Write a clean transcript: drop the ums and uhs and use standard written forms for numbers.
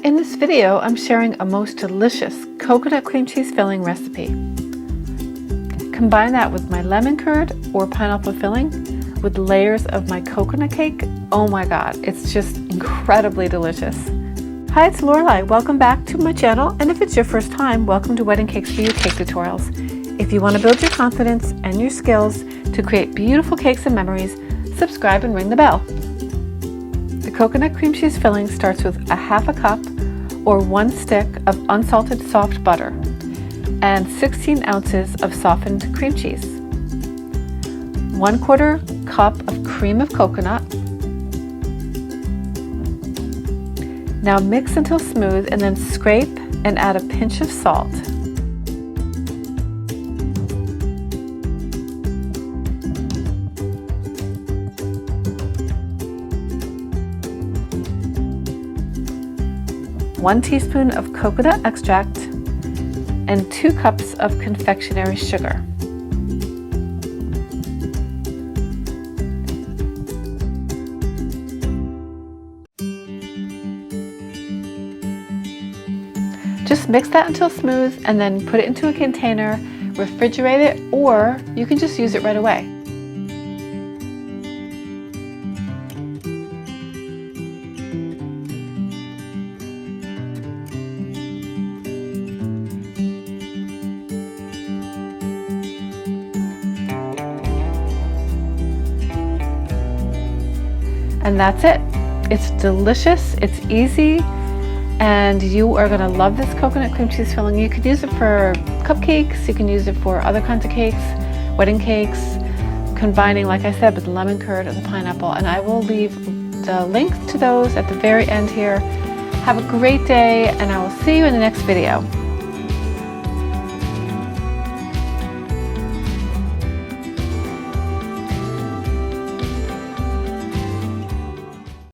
In this video, I'm sharing a most delicious coconut cream cheese filling recipe. Combine that with my lemon curd or pineapple filling with layers of my coconut cake. Oh my God, it's just incredibly delicious. Hi, it's Lorelie. Welcome back to my channel, and if it's your first time, welcome to Wedding Cakes for You Cake Tutorials. If you want to build your confidence and your skills to create beautiful cakes and memories, subscribe and ring the bell. The coconut cream cheese filling starts with a half a cup or 1 stick of unsalted soft butter and 16 ounces of softened cream cheese, 1/4 cup of cream of coconut. Now mix until smooth and then scrape and add a pinch of salt. One teaspoon of coconut extract and 2 cups of confectionery sugar. Just mix that until smooth and then put it into a container, refrigerate it, or you can just use it right away. And that's it. It's delicious, it's easy, and you are gonna love this coconut cream cheese filling. You could use it for cupcakes, you can use it for other kinds of cakes, wedding cakes, combining, like I said, with lemon curd and the pineapple. And I will leave the link to those at the very end here. Have a great day, and I will see you in the next video.